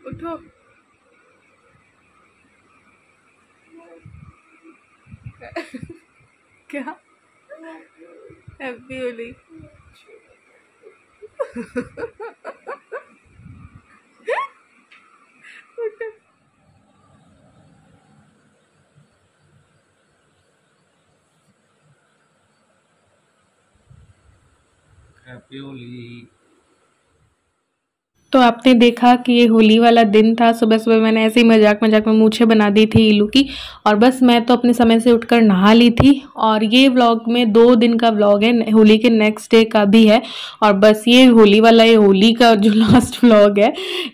उठो। क्या? हैप्पी होली। उठो। हैप्पी होली। तो आपने देखा कि ये होली वाला दिन था। सुबह सुबह मैंने ऐसे ही मजाक मजाक में मूछें बना दी थी इलू की, और बस मैं तो अपने समय से उठकर नहा ली थी। और ये व्लॉग में 2 दिन का व्लॉग है, होली के नेक्स्ट डे का भी है। और बस ये होली वाला, ये होली का जो लास्ट व्लॉग है,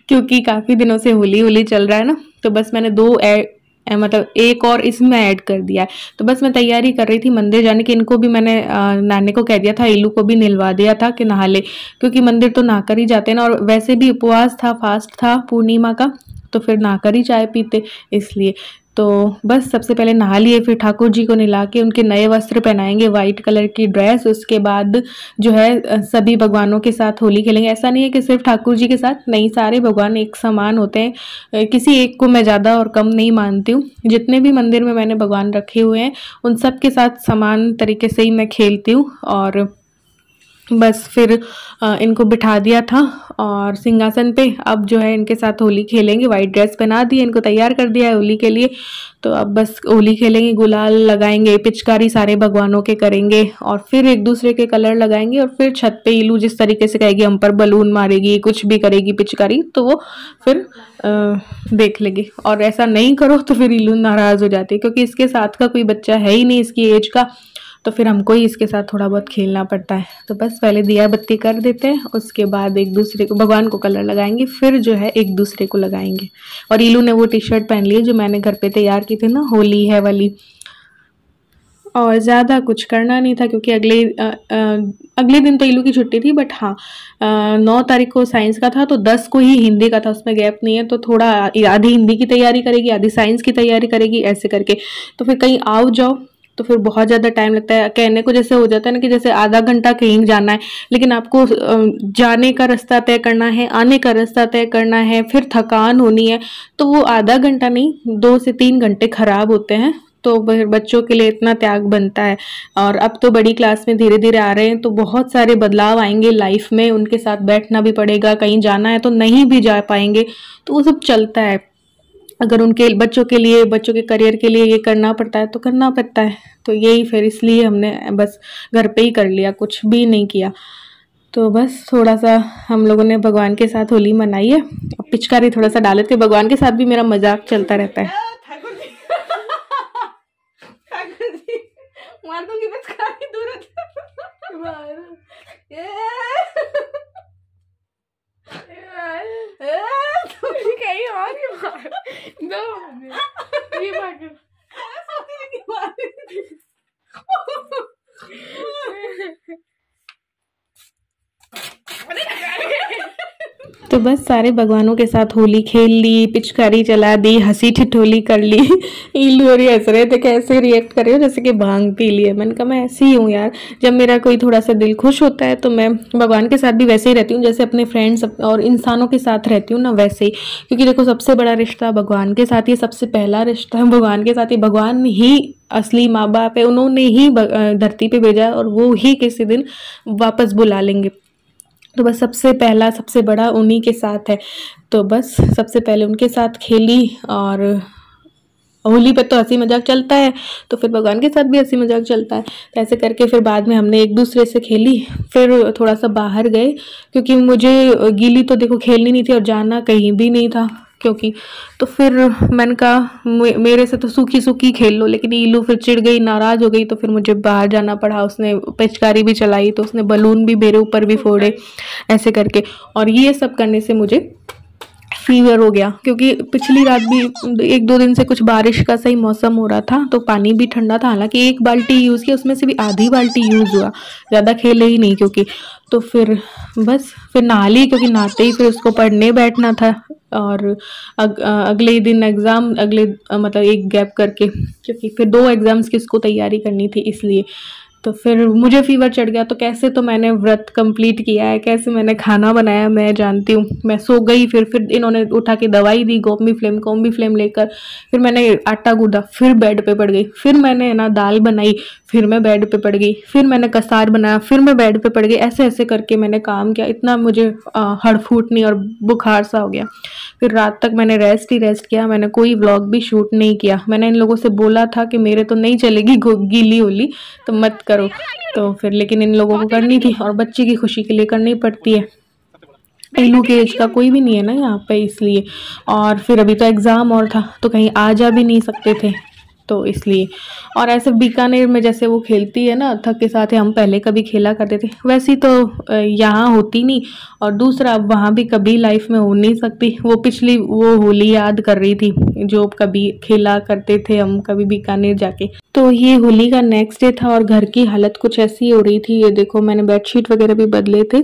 क्योंकि काफ़ी दिनों से होली होली चल रहा है ना, तो बस मैंने मतलब एक और इसमें ऐड कर दिया है। तो बस मैं तैयारी कर रही थी मंदिर जाने की। इनको भी मैंने नानी को कह दिया था, इलू को भी निलवा दिया था कि नहा ले, क्योंकि मंदिर तो नहाकर ही जाते हैं ना। और वैसे भी उपवास था, फास्ट था पूर्णिमा का, तो फिर नहाकर ही चाय पीते, इसलिए। तो बस सबसे पहले नहा लिए, फिर ठाकुर जी को नहला के उनके नए वस्त्र पहनाएंगे, वाइट कलर की ड्रेस। उसके बाद जो है सभी भगवानों के साथ होली खेलेंगे। ऐसा नहीं है कि सिर्फ ठाकुर जी के साथ, नहीं, सारे भगवान एक समान होते हैं, किसी एक को मैं ज़्यादा और कम नहीं मानती हूँ। जितने भी मंदिर में मैंने भगवान रखे हुए हैं उन सब के साथ समान तरीके से ही मैं खेलती हूँ। और बस फिर इनको बिठा दिया था और सिंहासन पे अब जो है इनके साथ होली खेलेंगे। वाइट ड्रेस पहना दी, इनको तैयार कर दिया है होली के लिए। तो अब बस होली खेलेंगे, गुलाल लगाएंगे, पिचकारी सारे भगवानों के करेंगे, और फिर एक दूसरे के कलर लगाएंगे। और फिर छत पे इलू जिस तरीके से कहेगी, हम पर बलून मारेगी, कुछ भी करेगी पिचकारी, तो वो फिर देख लेगी। और ऐसा नहीं करो तो फिर इलू नाराज़ हो जाती है, क्योंकि इसके साथ का कोई बच्चा है ही नहीं इसकी एज का, तो फिर हमको ही इसके साथ थोड़ा बहुत खेलना पड़ता है। तो बस पहले दिया बत्ती कर देते हैं, उसके बाद एक दूसरे को, भगवान को कलर लगाएंगे, फिर जो है एक दूसरे को लगाएंगे। और इलू ने वो टी शर्ट पहन ली है जो मैंने घर पे तैयार की थी ना, होली है वाली। और ज़्यादा कुछ करना नहीं था, क्योंकि अगले दिन तो इलू की छुट्टी थी, बट हाँ 9 तारीख को साइंस का था, तो 10 को ही हिंदी का था, उसमें गैप नहीं है। तो थोड़ा आधी हिंदी की तैयारी करेगी, आधी साइंस की तैयारी करेगी, ऐसे करके। तो फिर कहीं आओ जाओ तो फिर बहुत ज़्यादा टाइम लगता है। कहने को जैसे हो जाता है ना कि जैसे आधा घंटा कहीं जाना है, लेकिन आपको जाने का रास्ता तय करना है, आने का रास्ता तय करना है, फिर थकान होनी है, तो वो आधा घंटा नहीं, 2 से 3 घंटे खराब होते हैं। तो फिर बच्चों के लिए इतना त्याग बनता है। और अब तो बड़ी क्लास में धीरे धीरे आ रहे हैं, तो बहुत सारे बदलाव आएंगे लाइफ में, उनके साथ बैठना भी पड़ेगा, कहीं जाना है तो नहीं भी जा पाएंगे, तो वो सब चलता है। अगर उनके बच्चों के लिए, बच्चों के करियर के लिए ये करना पड़ता है तो करना पड़ता है। तो यही फिर इसलिए हमने बस घर पे ही कर लिया, कुछ भी नहीं किया। तो बस थोड़ा सा हम लोगों ने भगवान के साथ होली मनाई है। अब पिचकारी थोड़ा सा डाले थे, भगवान के साथ भी मेरा मजाक चलता रहता है। मार दूंगी पिचकारी, दूर कहीं और ही मार दो, ये मार तो बस सारे भगवानों के साथ होली खेल ली, पिचकारी चला दी, हंसी ठिठोली कर ली। इलू और हंस रहे थे कैसे रिएक्ट कर रहे हो, जैसे कि भांग पी लिए। मैंने कहा मैं ऐसी ही हूँ यार, जब मेरा कोई थोड़ा सा दिल खुश होता है तो मैं भगवान के साथ भी वैसे ही रहती हूँ, जैसे अपने फ्रेंड्स और इंसानों के साथ रहती हूँ ना, वैसे ही। क्योंकि देखो सबसे बड़ा रिश्ता भगवान के साथ ही, सबसे पहला रिश्ता भगवान के साथ ही। भगवान ही असली माँ बाप है, उन्होंने ही धरती पे भेजा, और वो ही किसी दिन वापस बुला लेंगे। तो बस सबसे पहला सबसे बड़ा उन्हीं के साथ है। तो बस सबसे पहले उनके साथ खेली, और होली पे तो हंसी मजाक चलता है, तो फिर भगवान के साथ भी हंसी मजाक चलता है। तो ऐसे करके फिर बाद में हमने एक दूसरे से खेली, फिर थोड़ा सा बाहर गए, क्योंकि मुझे गीली तो देखो खेलनी नहीं थी और जाना कहीं भी नहीं था, क्योंकि तो फिर मैंने कहा मेरे से तो सूखी सूखी खेल लो, लेकिन इलू फिर चिढ़ गई, नाराज हो गई, तो फिर मुझे बाहर जाना पड़ा। उसने पिचकारी भी चलाई, तो उसने बलून भी मेरे ऊपर भी फोड़े, ऐसे करके। और ये सब करने से मुझे फीवर हो गया, क्योंकि पिछली रात भी 1-2 दिन से कुछ बारिश का सही मौसम हो रहा था, तो पानी भी ठंडा था। हालांकि 1 बाल्टी यूज़ की, उसमें से भी आधी बाल्टी यूज़ हुआ, ज़्यादा खेले ही नहीं, क्योंकि तो फिर बस फिर नहा ली, क्योंकि नहाते ही फिर उसको पढ़ने बैठना था। और अगले ही दिन एग्ज़ाम, मतलब एक गैप करके, क्योंकि फिर 2 एग्ज़ाम्स की उसको तैयारी करनी थी, इसलिए। तो फिर मुझे फीवर चढ़ गया। तो कैसे तो मैंने व्रत कंप्लीट किया है, कैसे मैंने खाना बनाया मैं जानती हूँ। मैं सो गई, फिर इन्होंने उठा के दवाई दी कोम्बी फ्लेम लेकर। फिर मैंने आटा गूंदा, फिर बेड पे पड़ गई। फिर मैंने ना दाल बनाई, फिर मैं बेड पे पड़ गई। फिर मैंने कसार बनाया, फिर मैं बेड पे पड़ गई। ऐसे ऐसे करके मैंने काम किया। इतना मुझे हड़फूटनी और बुखार सा हो गया। फिर रात तक मैंने रेस्ट ही रेस्ट किया। मैंने कोई व्लॉग भी शूट नहीं किया। मैंने इन लोगों से बोला था कि मेरे तो नहीं चलेगी गीली होली, तो मत करो। तो फिर लेकिन इन लोगों को करनी थी और बच्चे की खुशी के लिए करनी पड़ती है। इलू के एज का कोई भी नहीं है ना यहाँ पे, इसलिए। और फिर अभी तो एग्ज़ाम और था, तो कहीं आ जा भी नहीं सकते थे, तो इसलिए। और ऐसे बीकानेर में जैसे वो खेलती है ना थक के साथ, हम पहले कभी खेला करते थे, वैसी तो यहाँ होती नहीं। और दूसरा, अब वहाँ भी कभी लाइफ में हो नहीं सकती। वो पिछली वो होली याद कर रही थी जो कभी खेला करते थे हम कभी बीकानेर जाके। तो ये होली का नेक्स्ट डे था और घर की हालत कुछ ऐसी हो रही थी। ये देखो, मैंने बेडशीट वगैरह भी बदले थे।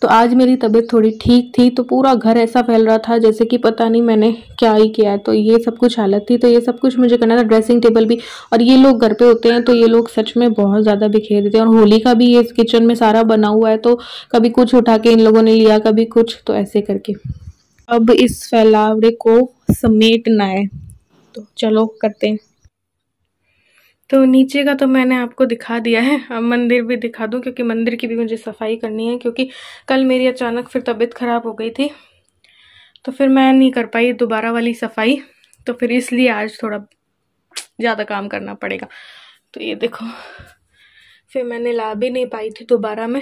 तो आज मेरी तबीयत थोड़ी ठीक थी, तो पूरा घर ऐसा फैल रहा था जैसे कि पता नहीं मैंने क्या ही किया है। तो ये सब कुछ हालत थी, तो ये सब कुछ मुझे करना था। ड्रेसिंग टेबल भी, और ये लोग घर पे होते हैं तो ये लोग सच में बहुत ज़्यादा बिखेर देते हैं। और होली का भी ये किचन में सारा बना हुआ है, तो कभी कुछ उठा के इन लोगों ने लिया, कभी कुछ, तो ऐसे करके अब इस फैलावड़े को समेटना है। तो चलो करते हैं। तो नीचे का तो मैंने आपको दिखा दिया है, अब मंदिर भी दिखा दूं, क्योंकि मंदिर की भी मुझे सफाई करनी है। क्योंकि कल मेरी अचानक फिर तबीयत ख़राब हो गई थी, तो फिर मैं नहीं कर पाई दोबारा वाली सफाई। तो फिर इसलिए आज थोड़ा ज़्यादा काम करना पड़ेगा। तो ये देखो, फिर मैंने ला भी नहीं पाई थी दोबारा में,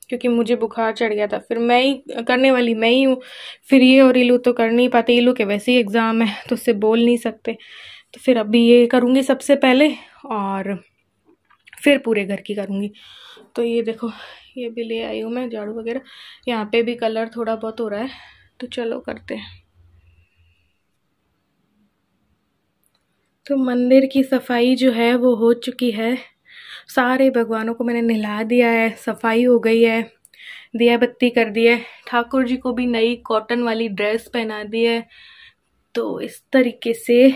क्योंकि मुझे बुखार चढ़ गया था। फिर मैं ही करने वाली मैं ही हूँ। फिर ये और इलू तो कर नहीं पाते, इलू के वैसे ही एग्ज़ाम है तो उससे बोल नहीं सकते। तो फिर अभी ये करूँगी सबसे पहले, और फिर पूरे घर की करूँगी। तो ये देखो, ये भी ले आई हूँ मैं झाड़ू वगैरह। यहाँ पे भी कलर थोड़ा बहुत हो रहा है, तो चलो करते हैं। तो मंदिर की सफाई जो है वो हो चुकी है। सारे भगवानों को मैंने नहला दिया है, सफाई हो गई है, दिया बत्ती कर दिया है। ठाकुर जी को भी नई कॉटन वाली ड्रेस पहना दी है। तो इस तरीके से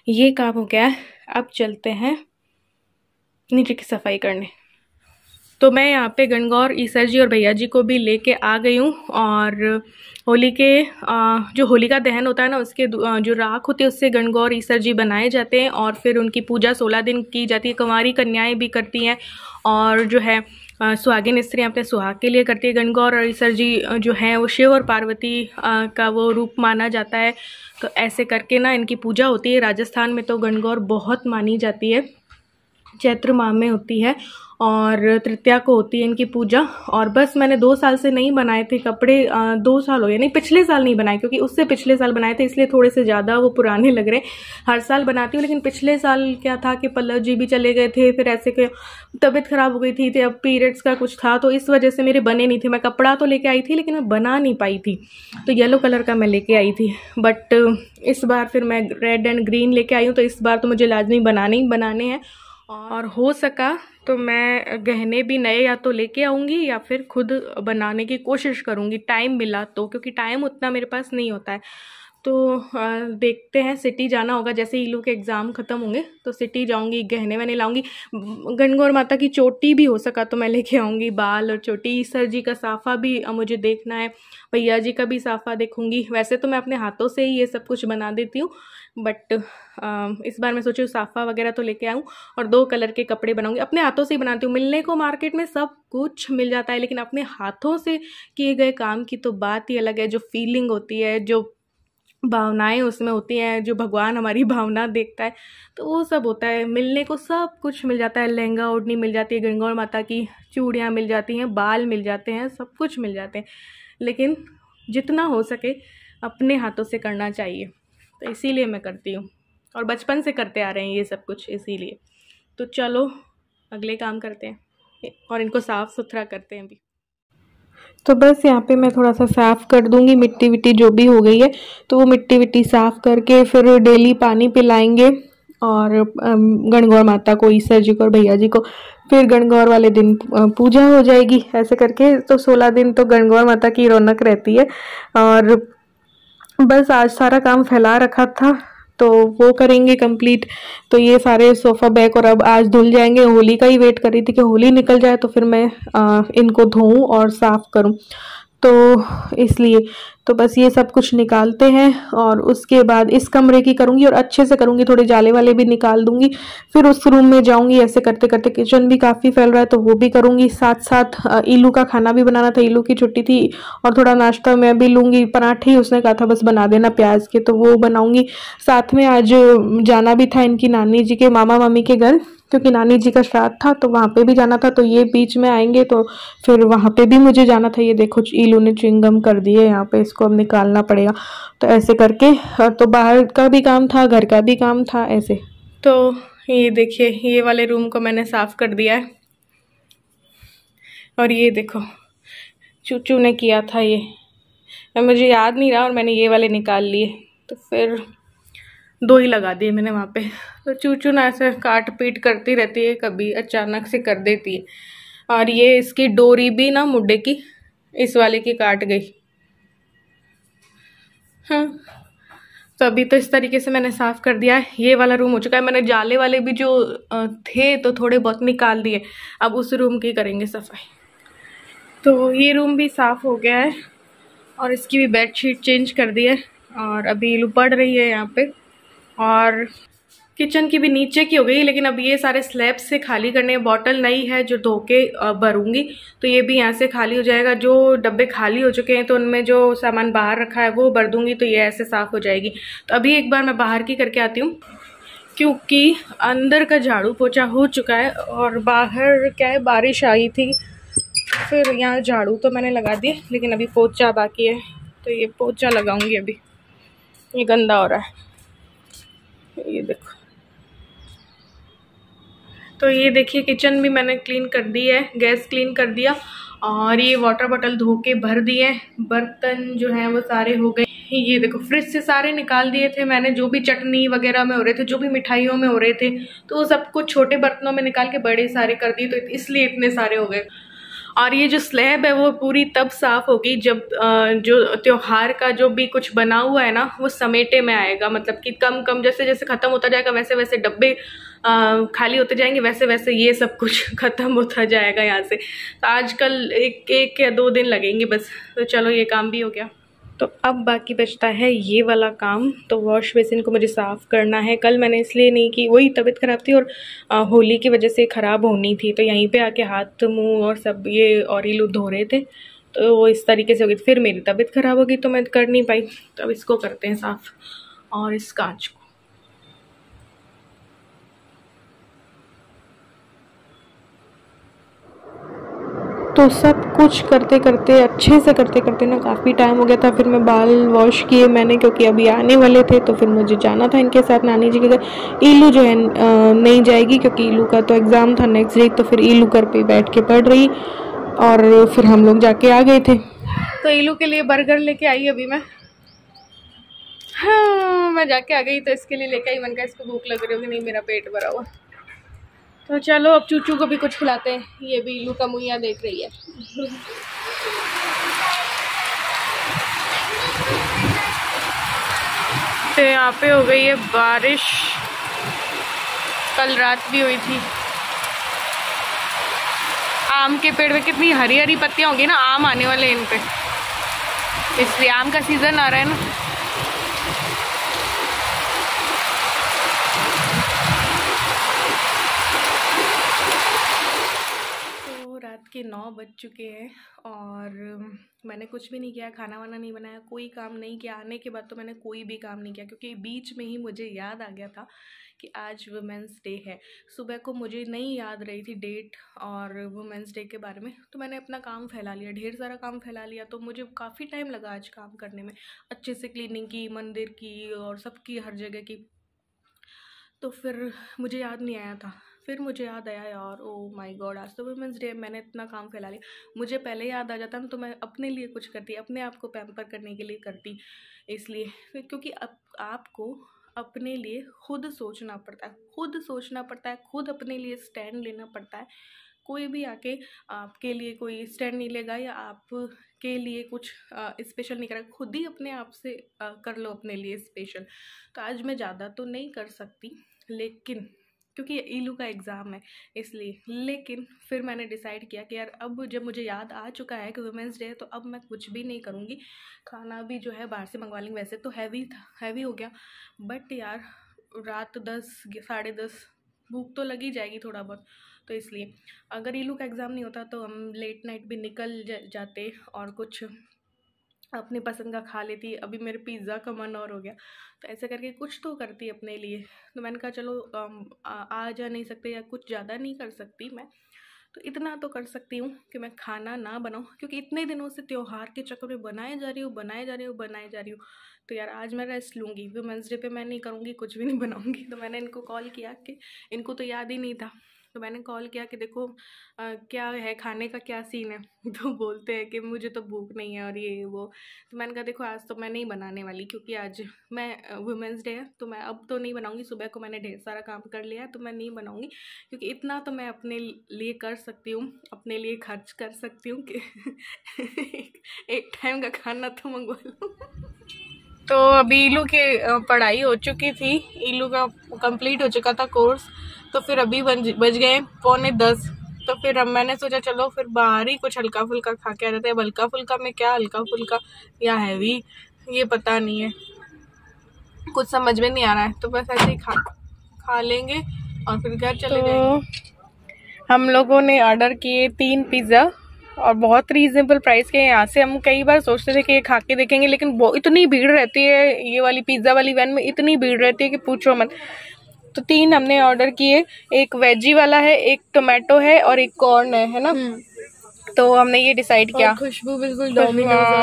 ये काम हो गया है। अब चलते हैं नीचे की सफाई करने। तो मैं यहाँ पे गणगौर, ईसर जी और भैया जी को भी लेके आ गई हूँ। और होली के जो होलिका दहन होता है ना, उसके जो राख होती है उससे गणगौर ईसर जी बनाए जाते हैं। और फिर उनकी पूजा 16 दिन की जाती है। कुंवारी कन्याएं भी करती हैं, और जो है सुहागिन स्त्रियाँ अपने सुहाग के लिए करती है। गणगौर और ईसर जी जो हैं वो शिव और पार्वती का वो रूप माना जाता है। तो ऐसे करके ना इनकी पूजा होती है। राजस्थान में तो गणगौर बहुत मानी जाती है, चैत्र माह में होती है और तृतीया को होती है इनकी पूजा। और बस मैंने 2 साल से नहीं बनाए थे कपड़े, 2 साल हो गए, नहीं पिछले साल नहीं बनाए, क्योंकि उससे पिछले साल बनाए थे, इसलिए थोड़े से ज़्यादा वो पुराने लग रहे। हर साल बनाती हूँ, लेकिन पिछले साल क्या था कि पल्लव जी भी चले गए थे, फिर ऐसे के तबीयत ख़राब हो गई थी, तो अब पीरियड्स का कुछ था, तो इस वजह से मेरे बने नहीं थे। मैं कपड़ा तो लेके आई थी लेकिन मैं बना नहीं पाई थी। तो येलो कलर का मैं लेके आई थी, बट इस बार फिर मैं रेड एंड ग्रीन लेके आई हूँ। तो इस बार तो मुझे लाजमी बनाने हैं। और हो सका तो मैं गहने भी नए या तो लेके आऊँगी या फिर खुद बनाने की कोशिश करूँगी, टाइम मिला तो, क्योंकि टाइम उतना मेरे पास नहीं होता है। तो देखते हैं, सिटी जाना होगा जैसे इलू के एग्ज़ाम ख़त्म होंगे तो सिटी जाऊँगी, गहने वहने लाऊँगी। गणगौर माता की चोटी भी हो सका तो मैं लेके आऊँगी, बाल और चोटी। ईसर जी का साफ़ा भी मुझे देखना है, भैया जी का भी साफ़ा देखूँगी। वैसे तो मैं अपने हाथों से ही ये सब कुछ बना देती हूँ, बट इस बार मैं सोची साफ़ा वगैरह तो लेके आऊँ और 2 कलर के कपड़े बनाऊँगी। अपने हाथों से ही बनाती हूँ। मिलने को मार्केट में सब कुछ मिल जाता है, लेकिन अपने हाथों से किए गए काम की तो बात ही अलग है। जो फीलिंग होती है, जो भावनाएं उसमें होती हैं, जो भगवान हमारी भावना देखता है, तो वो सब होता है। मिलने को सब कुछ मिल जाता है, लहंगा ओढ़नी मिल जाती है, गणगौर माता की चूड़ियाँ मिल जाती हैं, बाल मिल जाते हैं, सब कुछ मिल जाते हैं। लेकिन जितना हो सके अपने हाथों से करना चाहिए, तो इसीलिए मैं करती हूँ और बचपन से करते आ रहे हैं ये सब कुछ, इसीलिए। तो चलो अगले काम करते हैं और इनको साफ़ सुथरा करते हैं अभी। तो बस यहाँ पे मैं थोड़ा सा साफ़ कर दूँगी, मिट्टी विट्टी जो भी हो गई है तो वो मिट्टी विट्टी साफ़ करके फिर डेली पानी पिलाएंगे। और गणगौर माता को, ईसर जी को और भैया जी को फिर गणगौर वाले दिन पूजा हो जाएगी। ऐसे करके तो 16 दिन तो गणगौर माता की रौनक रहती है। और बस आज सारा काम फैला रखा था, तो वो करेंगे कंप्लीट। तो ये सारे सोफ़ा बैग और अब आज धुल जाएंगे। होली का ही वेट कर रही थी कि होली निकल जाए तो फिर मैं इनको धोऊं और साफ़ करूं, तो इसलिए तो बस ये सब कुछ निकालते हैं और उसके बाद इस कमरे की करूँगी और अच्छे से करूँगी, थोड़े जाले वाले भी निकाल दूँगी। फिर उस रूम में जाऊँगी, ऐसे करते करते किचन भी काफ़ी फैल रहा है तो वो भी करूँगी। साथ साथ ईलू का खाना भी बनाना था, ईलू की छुट्टी थी और थोड़ा नाश्ता मैं भी लूँगी। पराठे ही उसने कहा था बस बना देना प्याज के, तो वो बनाऊँगी। साथ में आज जाना भी था इनकी नानी जी के, मामा मामी के घर, क्योंकि नानी जी का श्राद्ध था तो वहाँ पे भी जाना था। तो ये बीच में आएंगे तो फिर वहाँ पे भी मुझे जाना था। ये देखो ईलू ने च्युइंगम कर दी है यहाँ पे, इसको अब निकालना पड़ेगा। तो ऐसे करके तो बाहर का भी काम था, घर का भी काम था ऐसे। तो ये देखिए ये वाले रूम को मैंने साफ कर दिया है और ये देखो चूचू ने किया था ये, मुझे याद नहीं रहा और मैंने ये वाले निकाल लिए, तो फिर 2 ही लगा दिए मैंने वहाँ पे। तो चूचू ना ऐसे काट पीट करती रहती है, कभी अचानक से कर देती है। और ये इसकी डोरी भी ना मुड्डे की इस वाले की काट गई। हाँ, तो अभी तो इस तरीके से मैंने साफ़ कर दिया है। ये वाला रूम हो चुका है। मैंने जाले वाले भी जो थे तो थोड़े बहुत निकाल दिए, अब उस रूम की करेंगे सफाई। तो ये रूम भी साफ़ हो गया है और इसकी भी बेडशीट चेंज कर दी है और अभी इलू पड़ रही है यहाँ पे। और किचन की भी नीचे की हो गई, लेकिन अब ये सारे स्लैब से खाली करने, बॉटल नई है जो धो के भरूंगी तो ये भी यहाँ से खाली हो जाएगा। जो डब्बे खाली हो चुके हैं तो उनमें जो सामान बाहर रखा है वो भर दूंगी, तो ये ऐसे साफ़ हो जाएगी। तो अभी एक बार मैं बाहर की करके आती हूँ, क्योंकि अंदर का झाड़ू पोछा हो चुका है और बाहर क्या है बारिश आई थी, फिर यहाँ झाड़ू तो मैंने लगा दिए लेकिन अभी पोछा बाकी है, तो ये पोछा लगाऊंगी। अभी ये गंदा हो रहा है, ये देखो। तो ये देखिए किचन भी मैंने क्लीन कर दी है, गैस क्लीन कर दिया और ये वाटर बॉटल धो के भर दिए। बर्तन जो हैं वो सारे हो गए। ये देखो फ्रिज से सारे निकाल दिए थे मैंने, जो भी चटनी वगैरह में हो रहे थे, जो भी मिठाइयों में हो रहे थे, तो वो सब कुछ छोटे बर्तनों में निकाल के बड़े सारे कर दिए, तो इसलिए इतने सारे हो गए। और ये जो स्लैब है वो पूरी तब साफ़ होगी जब जो त्योहार का जो भी कुछ बना हुआ है ना वो समेटे में आएगा, मतलब कि कम कम जैसे जैसे ख़त्म होता जाएगा वैसे वैसे डब्बे खाली होते जाएंगे, वैसे वैसे ये सब कुछ ख़त्म होता जाएगा यहाँ से। तो आजकल एक या 2 दिन लगेंगे बस। तो चलो ये काम भी हो गया। तो अब बाकी बचता है ये वाला काम। तो वॉश बेसिन को मुझे साफ़ करना है। कल मैंने इसलिए नहीं की, वही तबीयत ख़राब थी और होली की वजह से ख़राब होनी थी, तो यहीं पे आके हाथ मुंह और सब ये और ये धो रहे थे, तो वो इस तरीके से हो गई। फिर मेरी तबीयत ख़राब हो गई तो मैं कर नहीं पाई। तो अब इसको करते हैं साफ़ और इस कांच को। तो सब कुछ करते करते अच्छे से करते करते ना काफ़ी टाइम हो गया था। फिर मैं बाल वॉश किए मैंने, क्योंकि अभी आने वाले थे तो फिर मुझे जाना था इनके साथ नानी जी के घर। ईलू जो है नहीं जाएगी क्योंकि ईलू का तो एग्ज़ाम था नेक्स्ट डे, तो फिर ईलू घर पे बैठ के पढ़ रही और फिर हम लोग जाके आ गए थे। तो ईलू के लिए बर्गर लेके आई अभी मैं। हाँ, मैं जाके आ गई तो इसके लिए लेके आई। मन का इसको भूख लग रही होगी, नहीं मेरा पेट भरा हुआ। तो चलो अब चूचू को भी कुछ खिलाते हैं। ये भी इलू का मुँह देख रही है। तो यहाँ पे हो गई है बारिश, कल रात भी हुई थी। आम के पेड़ में कितनी हरी हरी पत्तियां होंगी ना, आम आने वाले इन पे, इसलिए आम का सीजन आ रहा है ना। रात के 9 बज चुके हैं और मैंने कुछ भी नहीं किया, खाना वाना नहीं बनाया, कोई काम नहीं किया। आने के बाद तो मैंने कोई भी काम नहीं किया, क्योंकि बीच में ही मुझे याद आ गया था कि आज वुमेंस डे है। सुबह को मुझे नहीं याद रही थी डेट और वुमेंस डे के बारे में, तो मैंने अपना काम फैला लिया, ढेर सारा काम फैला लिया। तो मुझे काफ़ी टाइम लगा आज काम करने में, अच्छे से क्लीनिंग की, मंदिर की और सबकी, हर जगह की। तो फिर मुझे याद नहीं आया था। फिर मुझे याद आया यार, ओ माय गॉड आज तो वुमेंस डे, मैंने इतना काम फैला लिया। मुझे पहले याद आ जाता ना तो मैं अपने लिए कुछ करती, अपने आप को पैम्पर करने के लिए करती। इसलिए क्योंकि आपको अपने लिए खुद सोचना पड़ता है, खुद सोचना पड़ता है, खुद अपने लिए स्टैंड लेना पड़ता है। कोई भी आके आपके लिए कोई स्टैंड नहीं लेगा या आप के लिए कुछ स्पेशल नहीं करा, खुद ही अपने आप से कर लो अपने लिए स्पेशल। तो आज मैं ज़्यादा तो नहीं कर सकती, लेकिन क्योंकि ईलू का एग्ज़ाम है इसलिए। लेकिन फिर मैंने डिसाइड किया कि यार अब जब मुझे याद आ चुका है कि वुमेंस डे है, तो अब मैं कुछ भी नहीं करूँगी। खाना भी जो है बाहर से मंगवा लेंगे, वैसे तो हैवी हो गया, बट यार रात 10 साढ़े 10 भूख तो लगी जाएगी थोड़ा बहुत। तो इसलिए अगर ईलू का एग्ज़ाम नहीं होता तो हम लेट नाइट भी निकल जाते और कुछ अपनी पसंद का खा लेती। अभी मेरे पिज़्ज़ा का मन और हो गया, तो ऐसे करके कुछ तो करती अपने लिए। तो मैंने कहा चलो आ जा नहीं सकते या कुछ ज़्यादा नहीं कर सकती मैं, तो इतना तो कर सकती हूँ कि मैं खाना ना बनाऊँ, क्योंकि इतने दिनों से त्यौहार के चक्कर में बनाए जा रही हूँ। तो यार आज मैं रेस्ट लूँगी, वुमेंस डे पे मैं नहीं करूँगी, कुछ भी नहीं बनाऊँगी। तो मैंने इनको कॉल किया कि इनको तो याद ही नहीं था, तो मैंने कॉल किया कि देखो क्या है, खाने का क्या सीन है। तो बोलते हैं कि मुझे तो भूख नहीं है और ये वो। तो मैंने कहा देखो आज तो मैं नहीं बनाने वाली, क्योंकि आज मैं वुमेंस डे है तो मैं अब तो नहीं बनाऊंगी। सुबह को मैंने ढेर सारा काम कर लिया है तो मैं नहीं बनाऊंगी, क्योंकि इतना तो मैं अपने लिए कर सकती हूँ, अपने लिए खर्च कर सकती हूँ कि एक टाइम का खाना तो मंगवा लूँ। तो अभी ईलू के पढ़ाई हो चुकी थी, ईलू का कंप्लीट हो चुका था कोर्स। तो फिर अभी बज गए 9:45। तो फिर अब मैंने सोचा चलो फिर बाहर ही कुछ हल्का फुल्का खा के आ जाते हैं। अब हल्का फुल्का में क्या, हल्का फुल्का या हैवी, ये पता नहीं है, कुछ समझ में नहीं आ रहा है। तो बस ऐसे ही खा लेंगे और फिर घर चले जाएंगे। हम लोगों ने ऑर्डर किए 3 पिज़्ज़ा और बहुत रीजनेबल प्राइस के। यहाँ से हम कई बार सोचते थे कि ये खा के देखेंगे, लेकिन वो इतनी भीड़ रहती है, ये वाली पिज़्ज़ा वाली वैन में इतनी भीड़ रहती है कि पूछो मत। तो 3 हमने ऑर्डर किए, एक वेजी वाला है, एक टोमेटो है और एक कॉर्न है ना। तो हमने ये डिसाइड किया। खुशबू बिल्कुल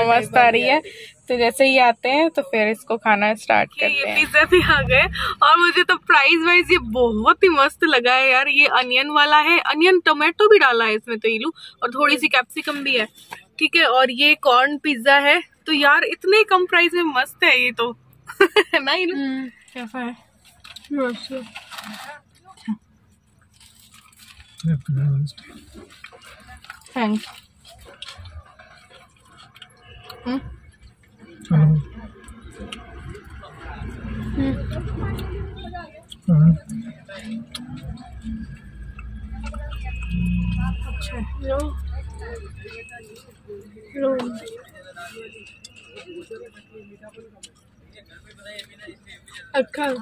मस्त आ रही है। तो जैसे ही आते हैं तो फिर इसको खाना स्टार्ट करते हैं। पिज्जा भी आ गए और मुझे तो प्राइस वाइज ये बहुत ही मस्त लगा है यार। ये अनियन वाला है, अनियन टोमेटो भी डाला है इसमें तो ईलू, और थोड़ी सी कैप्सिकम भी है, ठीक है। और ये कॉर्न पिज्जा है। तो यार इतने कम प्राइस में मस्त है ये तो। ना ईलू कैसा है? थैंक्स। अच्छा लो लो। अच्छा